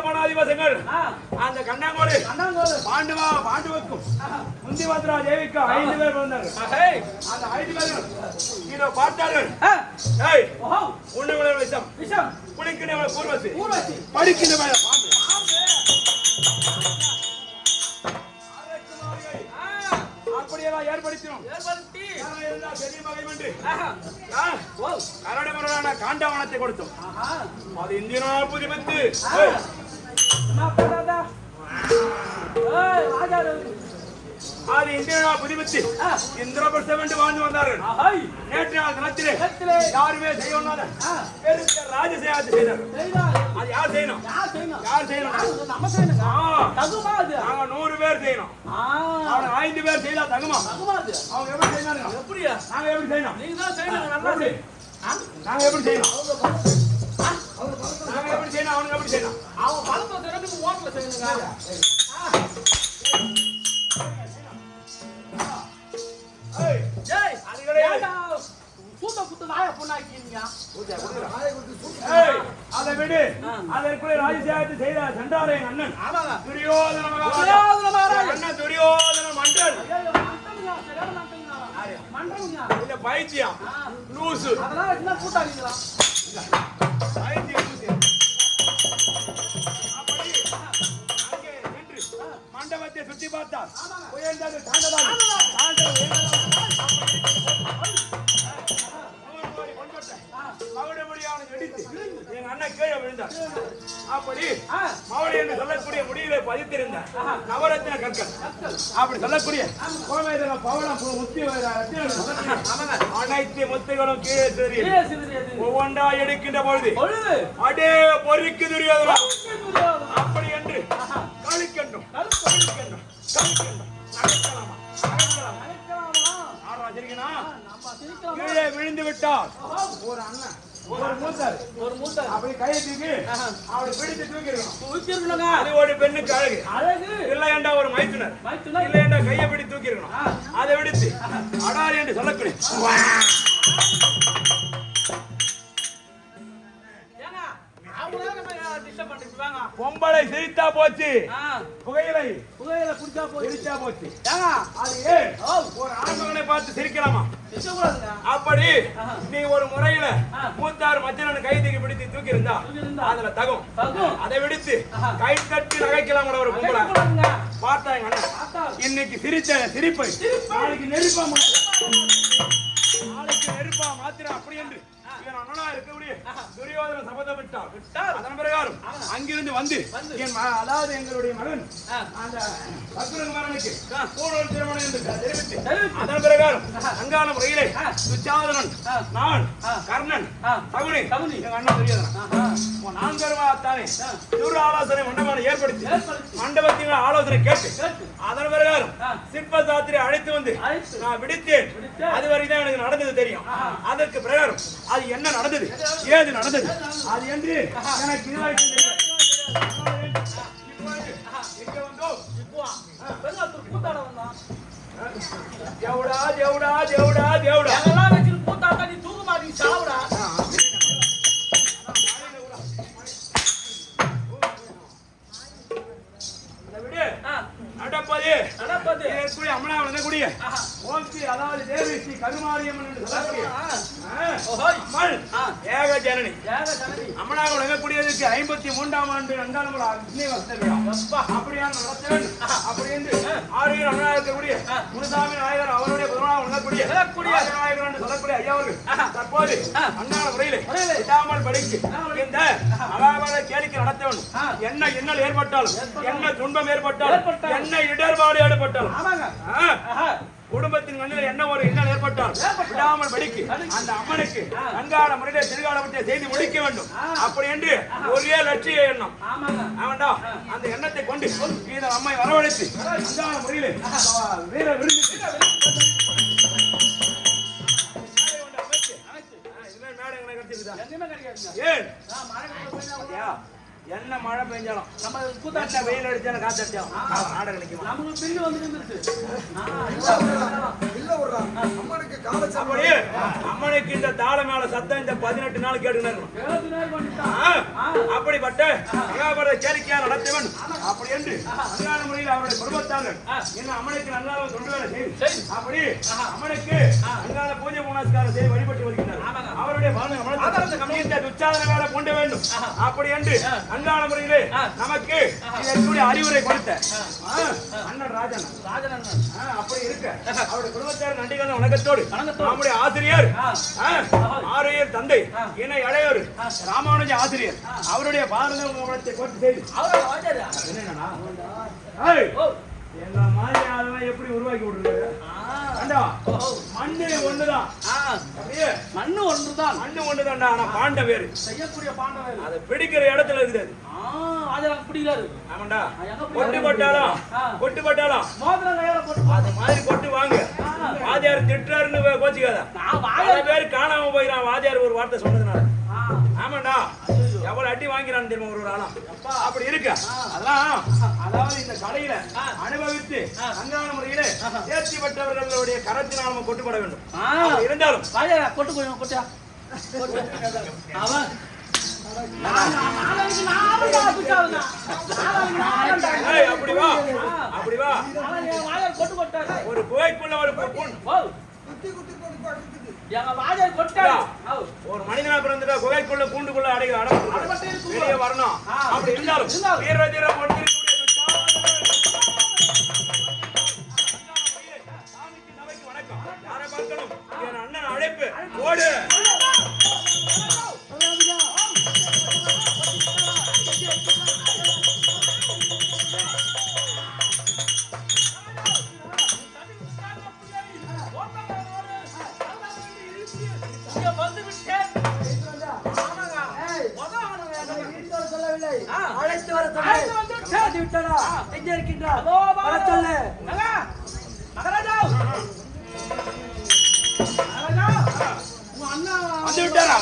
பணாதிபதிகள் அந்த கண்ணாங்கோடு பாண்டுவுக்கும் முந்திவத்ரா தேவிக்கும் 5 பேர் பிறந்தார்கள். அந்த 5 பேர்கள் இதோ பார்த்தார்கள். உண்மையுள்ள விஷம் குடிக்கின்ற பூர்வசி படிக்கின்ற பாம்பு அப்படியெல்லாம் ஏற்படுத்தினோம். கரடுமுரடான காண்டவனத்தை கொடுத்தோம். அது இந்திய புதுப்பித்து அது இந்தியா புதுப்பித்து இந்திரபிரசம் என்று வாழ்ந்து வந்தார்கள். நேற்று நாள் தினத்திலே யாருமே செய்யணும் ராஜசேவாத்தை செய்தார்கள். அது யார் செய்யணும்? யார் செய்யணும்? நாங்க 100 பேர் செய்யணும். அவங்க 5 பேர் செய்தா தகுமா? அவங்க எப்படி செய்யணும்? எப்படியா நாங்க எப்படி செய்யணும்? நீங்க தான் செய்யணும். நல்லா செய். நாங்க எப்படி செய்யணும்? நாங்க எப்படி செய்யணும்? அவங்க எப்படி செய்யணும்? அவங்க பலத்தை திறந்து ஓட்டல செய்யணுங்க. அதை விடு. அதற்குள்ளே ராஜசேகத்தை செய்த சென்றாரே அண்ணன் துரியோதன அண்ணன் துரியோதன மண்டல் இல்ல பைத்தியம் லூசு மண்டபத்தை சுற்றி பார்த்தார். உயர்ந்தது எங்க அண்ணன் கீழே விழுந்தார். அப்படி மவளி என்று சொல்லக்கூடிய முடியிலே பதித்திருந்த நவரத்ன கற்கள் அப்படி சொல்லக்கூடிய அனைத்து முத்துகளும் கீழே சிதறியது. ஒவ்வொன்றா எடுக்கின்ற பொழுது அடே பொறிக்கு துரியோதனா அப்படி என்று கழிக்கின்றோம். கீழே விழுந்து விட்டார். ஒரு அண்ணன் ஒரு மூத்தர் அப்படி கையை தூக்கி அப்படி பிடித்து தூக்கிருக்கணும். அது ஒரு பெண்ணுக்கு அழகு இல்லை என்றா ஒரு மைத்துனர் இல்லை என்றா கையை பிடி தூக்கி இருக்கணும். அதை விடுத்து அடாரி என்று சொல்லக்கூடிய பொம்பளை சிரித்தா போச்சு. புகையிலை குடிச்சா போச்சு. அது ஏன் ஒரு ஆண்மகனை பார்த்து சிரிக்கலாமா? அப்படி நீ ஒரு முறையில மூத்தார் மச்சனன் கை தூக்கி பிடித்து தூக்கி இருந்தா அதுல தகும். அதை விடுத்து கை தட்டி நகைக்கலாம். ஒரு பொம்பளை பார்த்தா எங்க அண்ணன் இன்னைக்கு சிரிச்ச சிரிப்பை நாளைக்கு நெருப்பா மாத்திரம் அப்படி என்று துரியோதன சபதம் விட்டார். அதன் பிரகாரம் அங்கிருந்து வந்து அதாவது எங்களுடைய மகன் அந்த சத்ருகுமாரனுக்கு திருமணம் என்று தெரிவித்து அதன் பிரகாரம் அங்கான முறையிலே துச்சாதனன் நான் கர்ணன் தகுனி எங்க அண்ணன் துரியோதனன் 4 பேருமாத்தானே தூர ஆலோசனை மண்டபம் ஏற்படுத்தி மண்டபத்தின் ஆலோசனை கேட்டு அதன் பிரகாரம் சிற்ப சாத்திரை அழைத்து வந்து நான் விடுத்தேன். அது வரைக்கும் எனக்கு நடந்தது தெரியும். அதற்கு பிரகாரம் அது என்ன நடந்தது ஏது நடந்தது அது என்று எனக்கு தேவடா தேவடா தேவடா தேவடா கூத்தாட்டா நீ தூக்க மாட்டீங்க சாவுடா. நடப்பது அம்மனா வந்தக்கூடிய அதாவது தேவி ஸ்ரீ கருமாரியம்மன் என்று சொல்லக்கூடிய ஏக ஜனனி அம்மனாக வழங்கக்கூடியதற்கு 53ஆம் ஆண்டு அங்காளமல அக்னி வசதியா அப்படியான நடத்தவன் அப்படி என்று ஆரியர் அம்மனாக இருக்கக்கூடிய முனுசாமி நாயகர் அவருடைய புதனாக வழங்கக்கூடிய நாயகர் என்று சொல்லக்கூடிய ஐயாவர்கள் தற்போது அங்காள முறையிலே விடாமல் படிக்கு இந்த அலாபாத கேளிக்கை நடத்தவன் என்ன இன்னல் ஏற்பட்டாலும் என்ன துன்பம் ஏற்பட்டாலும் என்ன இடர்பாடு ஏற்பட்டாலும் குடும்பத்தின் கண்ணில் என்ன ஒரு இன்னல் ஏற்பட்டால் விடாமல் படிக்கு அந்த அம்மனுக்கு அங்காள முறையிலே திருகாலத்தை செய்து முடிக்க வேண்டும் அப்படி என்று ஒரே லட்சிய எண்ணம் ஆமாண்டா. அந்த எண்ணத்தை கொண்டு இந்த அம்மை வரவழைத்து அங்காள முறையிலே வீர விருது என்ன மழை பெஞ்சாலும் நம்ம கூத்தாட்ட வெயில் அடிச்சாலும் காத்தடிச்சாலும் நாடகம் நிற்கும். நமக்கு பில்லு வந்து நின்றுச்சு. அப்படியே அம்மனுக்கு இந்த தாள மேல சத்தம் இந்த 18 நாள் கேட்டுக்கணும். அப்படிப்பட்ட மகாபாரத கேளிக்கையா நடத்தவன் அப்படி என்று அழகான முறையில் அவருடைய குடும்பத்தார்கள் என்ன அம்மனுக்கு நல்லாக தொண்டு வேலை செய்து அப்படி அம்மனுக்கு அழகான பூஜை புனஸ்காரம் செய்து வழிபட்டு வருகின்றனர். அவருடைய உச்சாதன வேலை கொண்டு வேண்டும் அப்படி என்று அன்றாட முறையிலே நமக்கு இதற்குரிய அறிவுரை கொடுத்த அண்ணன் ராஜன் அப்படி இருக்க அவருடைய குடும்பத்தார் நன்றிகள் வணக்கத்தோடு நம்முடைய ஆசிரியர் ஆரியர் தந்தை இணை அடையோர் ராமானுஜ ஆசிரியர் அவருடைய பாரதத்தை கோட்டு செய்து என்னன்னா எங்க மாதிரி அதெல்லாம் எப்படி உருவாக்கி விடுறது? மண்ணு ஒண்ணுதான், மண்ணு ஒன்றுதான், மண்ணு ஒண்ணுதான்டா. ஆனா பாண்ட வேறு, செய்யக்கூடிய பாண்ட வேறு. அதை பிடிக்கிற இடத்துல இருக்குது. அது எனக்கு பிடிக்காது. ஆமாண்டா, கொட்டு பட்டாலும் கொட்டு பட்டாலும் அது மாதிரி கொட்டு வாங்க. வாதியார் திட்டுறாருன்னு கோச்சிக்காத. பல பேர் காணாம போயிடான் வாதியார் ஒரு வார்த்தை சொன்னதுனால. ஆமாண்டா, எவ்வளவு அடி வாங்கிறான்னு தெரியுமா ஒரு ஆளாம். அப்படி இருக்க அதெல்லாம் அதாவது இந்த கலையில அனுபவித்து அங்கான முறையில தேர்ச்சி பெற்றவர்களுடைய கரத்தினால் நம்ம கொட்டுப்பட வேண்டும். இருந்தாலும் கொட்டு கொட்டா அவன் அப்படி வா அப்படி வா. ஒரு குகைக்குள்ள ஒரு மனிதனா பிறந்துட்டா குகைக்குள்ள கூண்டுக்குள்ள வெளியே வரணும். அப்படி இருந்தாலும் வீர தீரம் வணக்கம். யாரை பார்க்கணும்? என் அண்ணன் அழைப்பு ஓடு. அழைத்து வர விட்டா எங்க இருக்கின்றார்? சொல்லு மகாராஜா. அண்ணா வந்து விட்டாரா?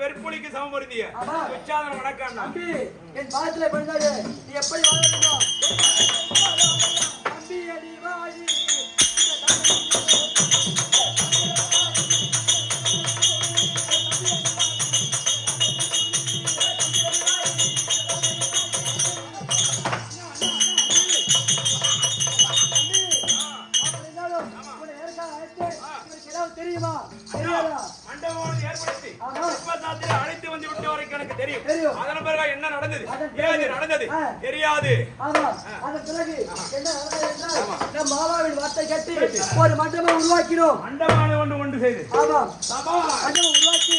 வெறுப்புலிக்கு சமபடுத்திய உச்சாதன வணக்கம். என் பாதத்துல பிறந்தாரு நீ எப்படி வாழ வேண்டும்? தெரியுமா? மண்டபம் ஏற்படுத்தி அழைத்து வந்து விட்டு வரைக்கும் எனக்கு தெரியும். அதன் பிறகு என்ன நடந்தது, ஏது நடந்தது தெரியாது. மாமாவின் வார்த்தை கேட்டு ஒரு மண்டபம் உருவாக்கினோம். மண்டபம் ஒன்று ஒன்று செய்து மண்டபம் உருவாக்கி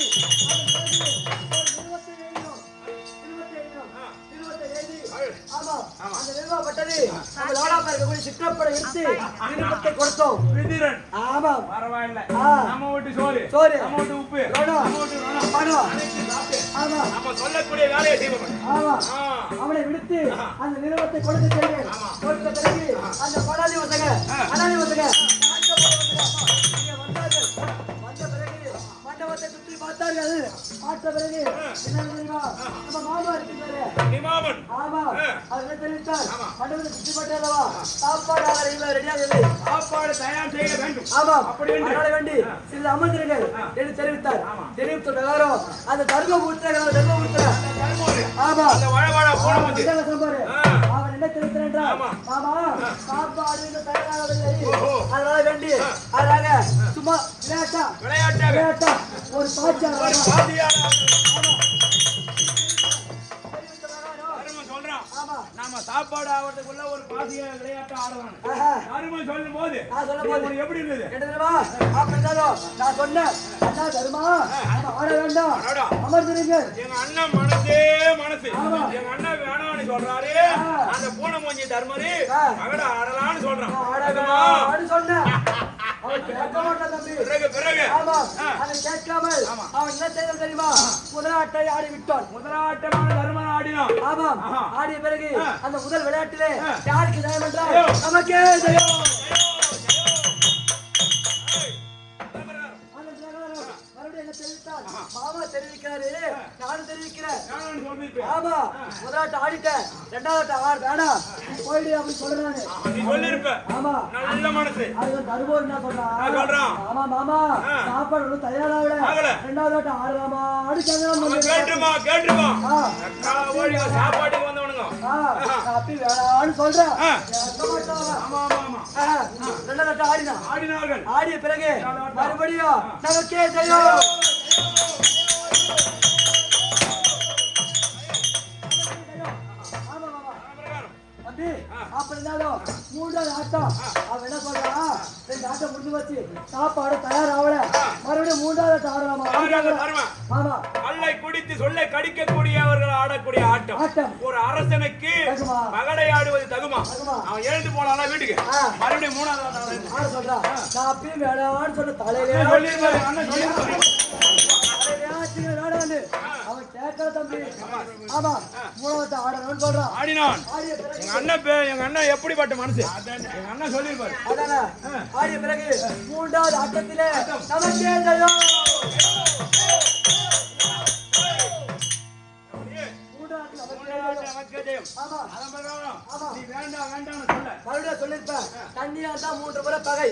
சிற்றப்படை எடுத்து விருப்பத்தை கொடுத்தோம். ஆமா பரவாயில்ல. நம்ம வீட்டு சோறு நம்ம வீட்டு உப்பு நம்ம சொல்லக்கூடிய வேலையை செய்வோம். அவனை விடுத்து அந்த நிறுவனத்தை கொடுத்து செல்வேன். கொடுத்த பிறகு அந்த படாதி வந்தங்க மண்டபத்தை சுற்றி பார்த்தார்கள். பார்த்த பிறகு என்ன தெரியுமா? நம்ம மாமா இருக்கிறாரு நிமாமன். ஆமா அவர் என்ன தெரிவித்தார்? மண்டபத்தை சுற்றி பார்த்தல்லவா சாப்பாடு ரெடியாக சாப்பாடு தயார் செய்ய வேண்டும். ஆமா அப்படி வேண்டி சிறிது அமர்ந்திருங்கள் என்று தெரிவித்தார். தெரிவித்த பிரகாரம் அந்த தர்ம ஊற்ற ஆமா அவர் என்ன தெரிவித்தார் என்றால், மாமா சாப்பாடு தயாராகவில்லை, அதனால வேண்டி அதாக சும்மா விளையாட்டாக ஒரு பாத்தியார் ஒரு பாதியார் சொல்றான். நாம சாப்பாடு ஆகிறதுக்குள்ள ஒரு பாதிய விளையாட்டு ஆடுவாங்க. அருமை சொல்லும் போது எப்படி இருந்தது? நான் சொன்னேன் அண்ணா தருமா ஆட வேண்டாம் அமர்ந்திருங்க. எங்க அண்ணன் மனசே மனசு எங்க அண்ணன் வேணாம்னு சொல்றாரு. அந்த பூனை மூஞ்சி தர்மரு மகட ஆடலாம்னு சொல்றான். சொன்னேன் அவன் கேட்க மாட்டான் தம்பி. பிறகு அதை கேட்காமல் அவன் என்ன செய்ய தெரியுமா? முதலாட்டை ஆடி விட்டான். முதலாட்டமான தர்மன் ஆடினான். ஆமாம் ஆடிய பிறகு அந்த முதல் விளையாட்டிலே யாருக்கு ஜெயம் என்றால் நமக்கே ஜெயம். மறுபடியும் என்ன தெரிவித்தார்? மாமா தெரிவிக்கிறாரு, நானும் தெரிவிக்கிறேன். ஆமா முதலாட்ட ஆடிட்டேன், ரெண்டாவது ஆடு வேணாம் போயிடு அப்படின்னு சொல்றானு. ஆமா நல்ல மனசு. அதுதான் தருவோம் என்ன சொல்றான்? ஆமா மாமா சாப்பாடு ஒன்றும் தயாராகல, ரெண்டாவது ஆடலாமா அடிச்சாங்க. சாப்பாட்டுக்கு வந்தவனுங்க அப்படி வேணான்னு சொல்றேன். ரெண்டாவது ஆடினார்கள். ஆடிய பிறகு மறுபடியும் நமக்கே ஜெயம். அப்படின்னாலும் மூன்றாவது ஆட்டம் அவன் என்ன சொல்றான்? ரெண்டு ஆட்டம் முடிஞ்சு வச்சு சாப்பாடு தயாராகல, மறுபடியும் மூன்றாவது ஆடலாமா? ஆமா கல்லை குடித்து சொல்லை கடிக்கக்கூடியவர்கள் ஆடக்கூடிய ஆட்டம். ஒரு அரசனுக்கு மகடை ஆடுவது தகுமா? அவன் எழுந்து போனானா வீட்டுக்கு மறுபடியும் மூணாவது ஆட சொல்றான். நான் அப்பயும் வேணான்னு சொன்ன தலையிலே அவன் கேட்கல தம்பி. ஆமா மூணாவது ஆடணும்னு சொல்றான். ஆடினான். எங்க அண்ணன் எப்படிப்பட்ட மனசு எங்க அண்ணன் சொல்லிருப்பாரு. ஆடிய பிறகு மூன்றாவது ஆட்டத்திலே நமக்கே ஜெயம். மறுபடியும் சொல்லிருப்பேன், தண்ணியா தான் 3 முறை பகை,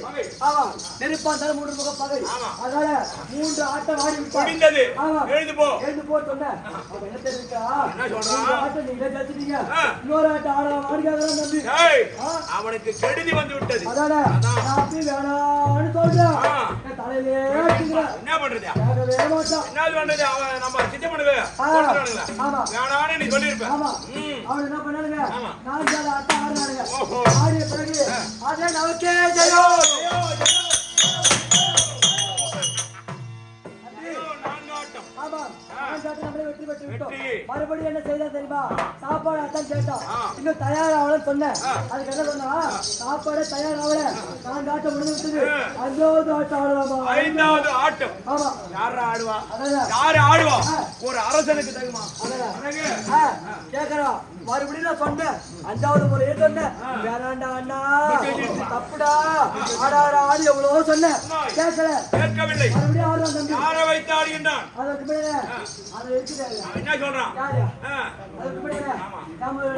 ஆமா நெருப்பா இருந்தாலும் 3 முறை பகை. அதனால 3 ஆட்டம் ஆடி விட்டாரு. எழுந்து போ சொன்னேன். அவன் என்ன தெரிவிக்கா? ஆட்டம் நீங்க ஜெயிச்சிட்டீங்க, இன்னொரு ஆட்டம் ஆடுறான் தம்பி. அவனுக்கு கெடுதி வந்து விட்டது. அதானே அப்படி வேணான்னு சொல்றேன். தலையிலே என்ன பண்றது? என்ன பண்றது? அவன் நம்ம சித்த பண்ணுவேன். வேணான்னு நீ சொல்லிருப்ப. அவன் என்ன பண்ணானுங்க? 4 ஆட்டம் ஆடுறானுங்க. ஆடிய பிறகு அதே நமக்கே ஜெயம். வெற்றி பெற்று விட்டோம். மறுபடியும் என்ன செய்தா தெரியுமா? சாப்பாடு அத்தான் கேட்டோம், இன்னும் தயாராகல சொன்னேன். அதுக்கு என்ன சொன்னா? சாப்பாடு தயாராகல, 4 ஆட்டம் முடிஞ்சு விட்டது, 5வது ஆட்டம் ஆடலாமா? 5வது ஆட்டம். ஆமா யார் ஆடுவா? யாரு ஆடுவா? ஒரு அரசனுக்கு தகுமா? கேக்குறோம். மறுபடியும் நான் சொன்னேன், 5வது முறையே சொன்னேன், வேணாண்டா அண்ணா தப்புடா ஆடார ஆடி எவ்வளவோ சொன்னேன், கேட்கவில்லை. மறுபடியும் ஆடுறான் தம்பி. யாரை வைத்து ஆடுகின்றான்? அதற்கு மேல அது இருக்குது. என்ன சொல்றான்? அதற்கு மேல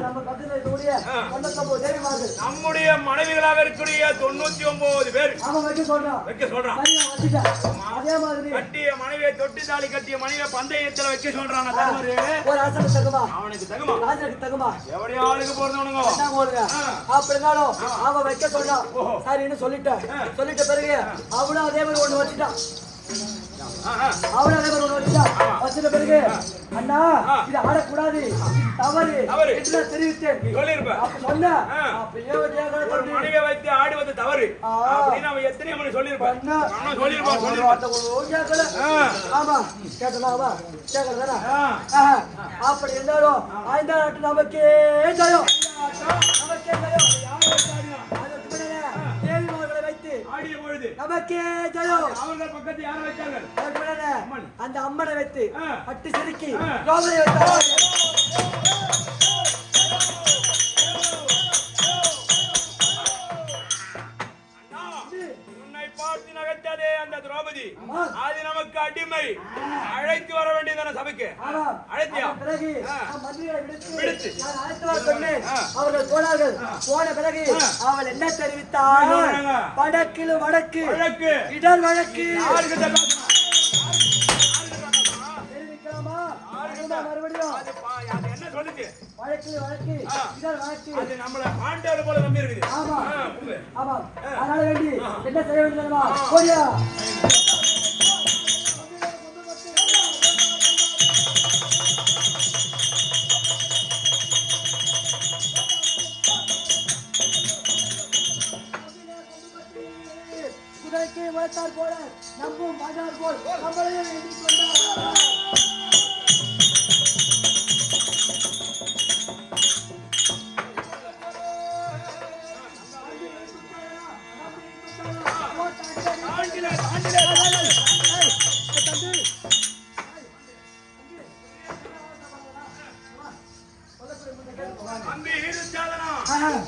நம்ம பக்கத்துல இருக்கக்கூடிய 99 தேவிமார்கள், நம்முடைய மனைவிகளாக இருக்கக்கூடிய 99 பேர் அவன் வைக்க சொல்றான். அதே மாதிரி கட்டிய மனைவியை தொட்டி தாலி கட்டிய மனைவியை பந்தயத்துல வைக்க சொல்றான். ஒரு அரசனுக்கு தகுமா? அவனுக்கு தகுமா? ராஜனுக்கு தகுமா? எவடைய ஆளுக்கு போறவனுங்க அப்படின்னாலும் அவன் வைக்க சொல்றான். சரின்னு சொல்லிட்ட பிறகு அவனும் அதே மாதிரி ஒண்ணு வச்சுட்டான். வச்சிட்ட பிறகு அண்ணா இது ஆடக்கூடாது, தவறு என்று தெரிவித்தேன். மனைவியை வைத்து ஆடுவது தவறு அப்படின்னு அவன் எத்தனை மணி சொல்லியிருப்பான். ஆமா கேட்டலாமா? கேட்கறதானா? அப்படி இருந்தாலும் 5வது ஆட்டம் நமக்கே ஜெயம். நமக்கே ஜெயம். தேவிமார்களை வைத்து ஆடிய பொழுது நமக்கே ஜெயம். அவர்கள் பக்கத்து யாரை வைத்தார்கள்? அந்த அம்மனை வைத்து பட்டு சிறுக்கி கோபுரை வைத்தார்கள். உன்னை பார்த்து நகைத்ததே அந்த திரௌபதி, அது நமக்கு அடிமை. அழைத்து வர வேண்டியதான சபைக்கு அழைத்தியா? பிறகு மந்திரிகளை விடுத்து அழைத்து வர சொன்னேன். அவர்கள் போனார்கள். போன பிறகு அவள் என்ன தெரிவித்தாள்? வடக்கில் வடக்கு இடர் வழக்கு தெரிவிக்கலாமா? மறுபடியும் என்ன சொல்லுச்சு? வழக்கு இடத்துல வழக்கு இதான் வழக்கு. அது நம்மள பாண்டவர் போல நம்பி இருக்குது. ஆமா ஆமா. அதனால வேண்டி என்ன செய்ய வேண்டியதுமா போடியா. குதிரைக்கு வளர்த்தார் போல நம்பும் மாட்டார் போல் நம்மளையும் எதிர்கொண்டார்.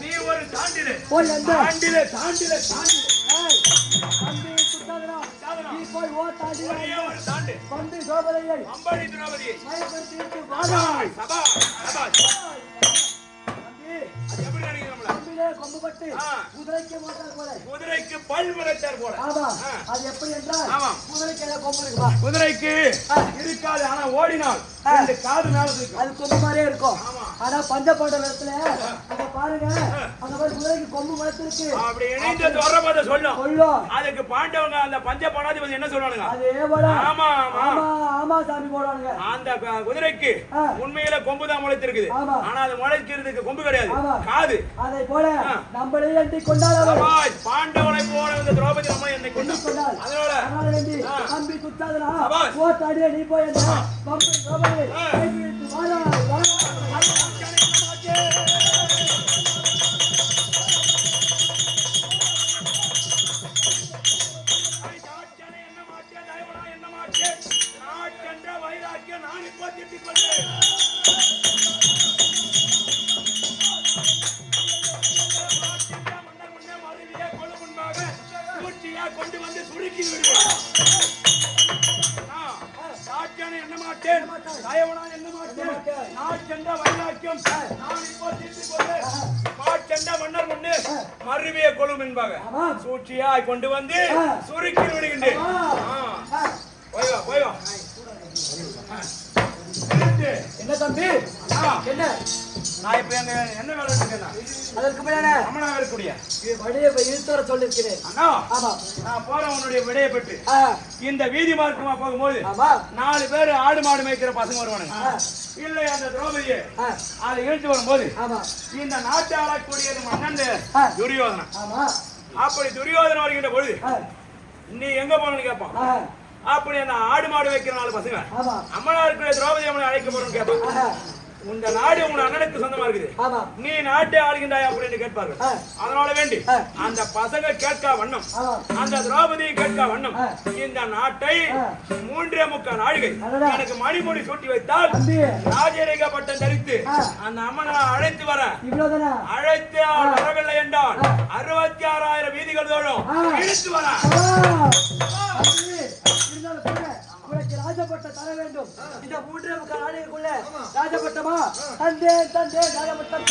நீ ஒரு தாண்டிலே தாண்டிலே தாண்டிலே தாண்டிலே அம்பி சுத்தாதனா நீ போய் ஓ தாண்டிலே ஒரு தாண்டு பம்பி சோபரையை அம்படி திரௌபதியை மயப்படுத்தி வாடா. சபாஷ் சபாஷ். அம்பி அது எப்படி நினைக்கிறீங்க நம்மள? அம்பிலே கொம்புபட்டு குதிரைக்கு மாட்டார் போல குதிரைக்கு பல் முளைச்சார் போல. ஆமா. அது எப்படி என்றால் ஆமா. குதிரைக்கு ஏதோ கொம்பு இருக்குமா? குதிரைக்கு இருக்காது. ஆனா ஓடினால் ரெண்டு காது மேல இருக்கும். அது கொம்பு மாதிரியே இருக்கும். ஆமா. ஆனா பஞ்சபாண்ட இடத்துல அங்க பாருங்க அங்க போய் குதிரைக்கு கொம்பு முளைச்சிருக்கு. அப்படி இணைந்து வரப்போத சொல்லும். சொல்லும். அதுக்கு பாண்டவங்க அந்த பஞ்ச பணாதிபதி என்ன சொல்றானுங்க? அதே போல ஆமா ஆமா ஆமா சாமி போடுவாங்க. அந்த குதிரைக்கு உண்மையில கொம்பு தான் முளைச்சிருக்குது. ஆமா. ஆனா அது முளைக்கிறதுக்கு கொம்பு கிடையாது, ஆமா. காது. அதை போல நம்மளே எண்ணி கொண்டாடுவாங்க. பாண்டவனை போல இந்த திரௌபதி நம்ம என்னை கொண்டாள். அதனால வேண்டி அம்பி குத்தாதனா ஓ தாடியே நீ போய் அந்த பம்பை சோபரை கைப்பிடித்து வாடா வாடா. நான் இப்போ திட்டிக் கொண்டேன். மன்னர் முன்னே மறுவியே கொள்ளு முன்பாக சூழ்ச்சியா கொண்டு வந்து சுருக்கி விடுவேன். என்ன மாட்டேன், தயவனா என்ன மாட்டேன். நான் சென்ற வைராக்கியம் நான் இப்போ திட்டிக் கொண்டேன். சென்ற மன்னர் முன்னே மறுவியே கொள்ளும் என்பாக சூழ்ச்சியாய் கொண்டு வந்து சுருக்கி விடுகின்றேன். போய் வா என்ன தம்பி என்ன நான் இப்ப என்ன வேலை இருக்கேன்? அதற்கு மேல அம்மனா இருக்கக்கூடிய வழியை இழுத்தோர சொல்லிருக்கிறேன். அண்ணா ஆமா நான் போறேன் உன்னுடைய விடையை பெற்று இந்த வீதி மார்க்கமா போகும்போது ஆமா 4 பேர் ஆடு மாடு மேய்க்கிற பசங்க வருவானுங்க. இல்லை அந்த திரௌபதியை அதை இழுத்து வரும்போது ஆமா இந்த நாட்டை ஆளக்கூடியது மன்னன் துரியோதனா. ஆமா அப்படி துரியோதனா வருகின்ற பொழுது நீ எங்க போனன்னு கேட்பான். அப்படி அந்த ஆடு மாடு வைக்கிற 4 பசங்க அம்மனா இருக்கிற திரௌபதி அம்மனை அழைக்க போறோம்னு கேட்பான். இந்த நாடு உங்க அண்ணனுக்கு சொந்தமா இருக்குது, நீ நாட்டை ஆளுகின்றாய் அப்படின்னு கேட்பார்கள். அதனால வேண்டி அந்த பசங்க கேட்க வண்ணம் அந்த திரௌபதியை கேட்க வண்ணம் இந்த நாட்டை 3.25 நாழிகை எனக்கு மணிமொழி சூட்டி வைத்தால் ராஜரேக பட்டம் தரித்து அந்த அம்மனை அழைத்து வர அழைத்து வரவில்லை என்றால் 66,000 வீதிகள் தோறும் இழுத்து வர ராஜபட்டம் தர வேண்டும். இந்த 3.25 நாளைக்குள்ள ராஜபட்டமா தந்தே தந்தே ராஜபட்டம்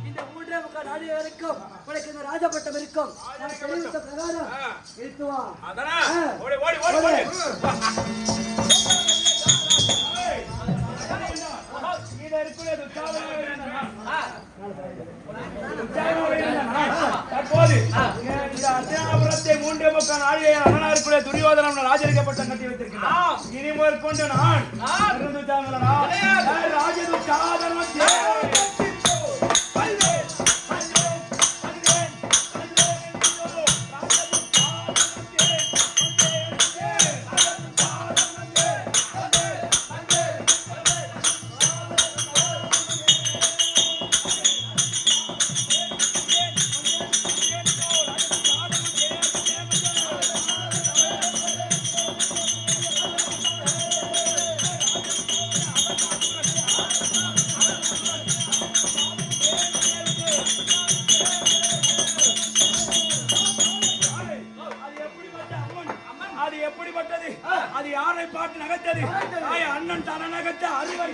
இந்த 3.25 நாடு வரைக்கும் உனக்கு இந்த ராஜபட்டம் இருக்கும். நான் தெரிவித்த பிரகாரம் இருக்குவா. ஓடி ஓடி ஓடி ஓடி தற்போது இந்த அத்தியாபுரத்தை 3.25 நாழிகை அண்ணனாருக்குள்ளே துரியோதனம் ராஜரிக்கப்பட்ட கட்டி வைத்திருக்கிறார். இனி முதற்கொண்டு நான் ராஜதுச்சாதனம் அது எப்படிப்பட்டது? அது யாரை பார்த்து நகைத்தது? அண்ணன் தன நகத்த அறிவை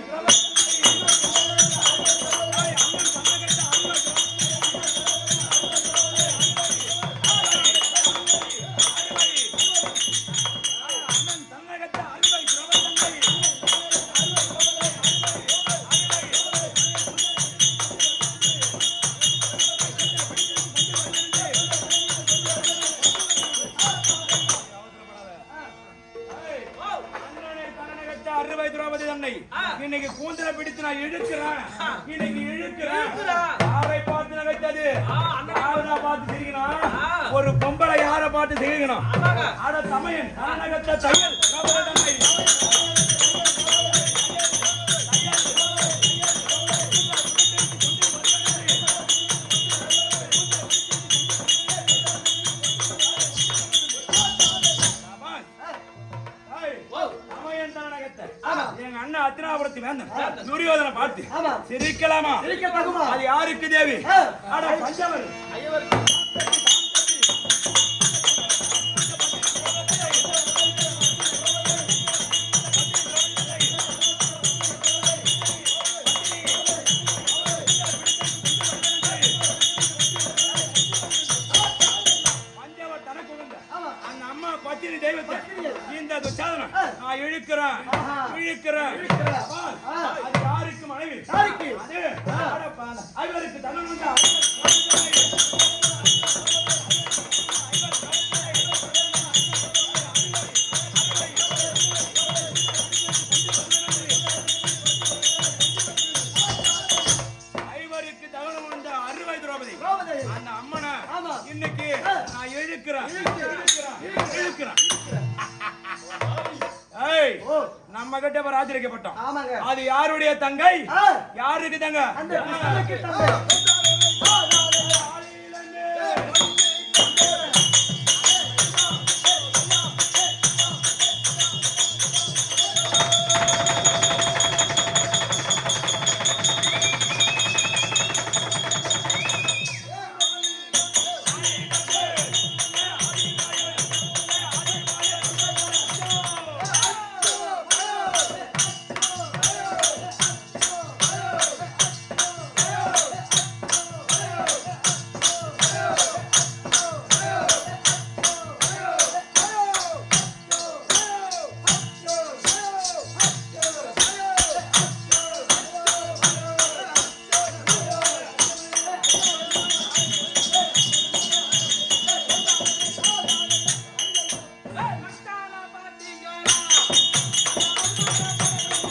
இன்னைக்கு கூந்தல பிடித்து நான் இழுக்கிறேன். இன்னைக்கு இழுக்கிறேன். யாரை பார்த்து நகைத்தது? யாரை பார்த்து சிரிக்கணும்? ஒரு பொம்பளை யாரை பார்த்து சிரிக்கணும்? அட தமையன் நகத்த தையல் தன்னை எங்க அண்ணன் அத்தினாபுரத்து வேந்தன் துரியோதனை பார்த்து சிரிக்கலாமா? அது யாருக்கு தேவி? பஞ்சவர் தெய்வத்தை இந்த சாதனம் நான் இழுக்கிறேன். அது யாருக்கு மனைவி? அவருக்கு தமிழ் அந்த அம்மனை இன்னைக்கு நான் இழுக்கிறேன். நம்ம கிட்ட ஆச்சரிக்கப்பட்டோம். அது யாருடைய தங்கை? யாருக்கு தங்க?